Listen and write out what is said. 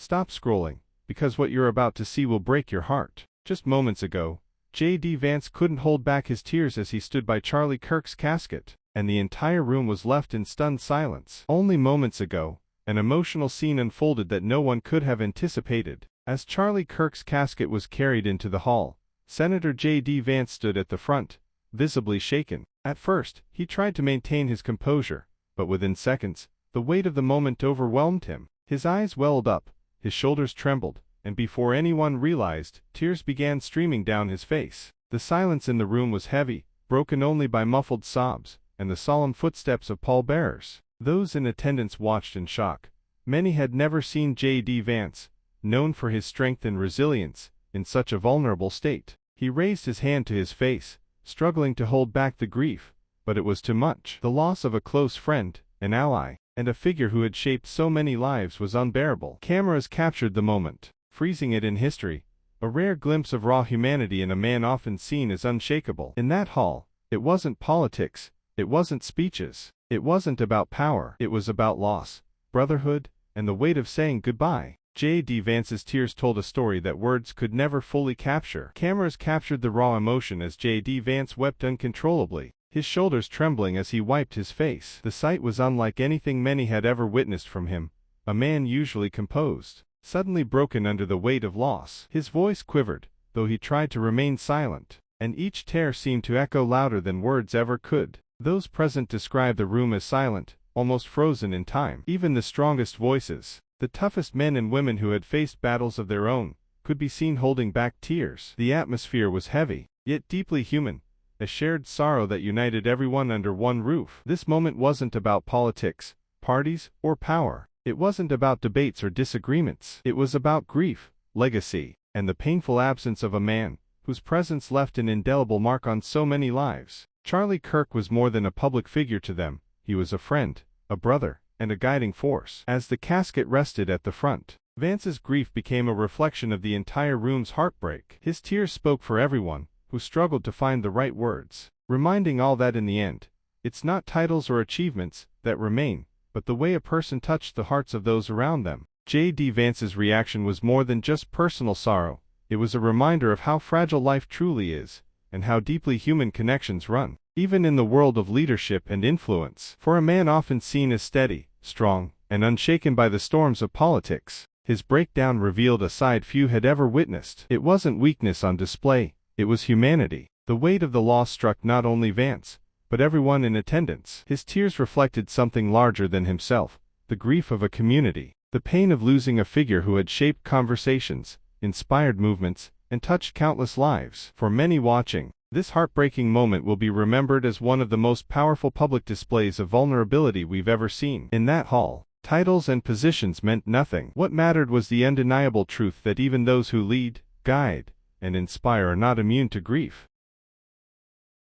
Stop scrolling, because what you're about to see will break your heart. Just moments ago, JD Vance couldn't hold back his tears as he stood by Charlie Kirk's casket, and the entire room was left in stunned silence. Only moments ago, an emotional scene unfolded that no one could have anticipated. As Charlie Kirk's casket was carried into the hall, Senator JD Vance stood at the front, visibly shaken. At first, he tried to maintain his composure, but within seconds, the weight of the moment overwhelmed him. His eyes welled up, his shoulders trembled, and before anyone realized, tears began streaming down his face. The silence in the room was heavy, broken only by muffled sobs and the solemn footsteps of pallbearers. Those in attendance watched in shock. Many had never seen JD Vance, known for his strength and resilience, in such a vulnerable state. He raised his hand to his face, struggling to hold back the grief, but it was too much. The loss of a close friend, an ally, and a figure who had shaped so many lives was unbearable. Cameras captured the moment, freezing it in history, a rare glimpse of raw humanity in a man often seen as unshakable. In that hall, it wasn't politics, it wasn't speeches, it wasn't about power, it was about loss, brotherhood, and the weight of saying goodbye. JD Vance's tears told a story that words could never fully capture. Cameras captured the raw emotion as JD Vance wept uncontrollably, his shoulders trembling as he wiped his face. The sight was unlike anything many had ever witnessed from him, a man usually composed, suddenly broken under the weight of loss. His voice quivered, though he tried to remain silent, and each tear seemed to echo louder than words ever could. Those present described the room as silent, almost frozen in time. Even the strongest voices, the toughest men and women who had faced battles of their own, could be seen holding back tears. The atmosphere was heavy, yet deeply human, a shared sorrow that united everyone under one roof. This moment wasn't about politics, parties, or power. It wasn't about debates or disagreements. It was about grief, legacy, and the painful absence of a man whose presence left an indelible mark on so many lives. Charlie Kirk was more than a public figure to them. He was a friend, a brother, and a guiding force. As the casket rested at the front, Vance's grief became a reflection of the entire room's heartbreak. His tears spoke for everyone who struggled to find the right words, reminding all that in the end, it's not titles or achievements that remain, but the way a person touched the hearts of those around them. JD Vance's reaction was more than just personal sorrow. It was a reminder of how fragile life truly is, and how deeply human connections run, even in the world of leadership and influence. For a man often seen as steady, strong, and unshaken by the storms of politics, his breakdown revealed a side few had ever witnessed. It wasn't weakness on display, it was humanity. The weight of the loss struck not only Vance, but everyone in attendance. His tears reflected something larger than himself, the grief of a community, the pain of losing a figure who had shaped conversations, inspired movements, and touched countless lives. For many watching, this heartbreaking moment will be remembered as one of the most powerful public displays of vulnerability we've ever seen. In that hall, titles and positions meant nothing. What mattered was the undeniable truth that even those who lead, guide, and inspire are not immune to grief.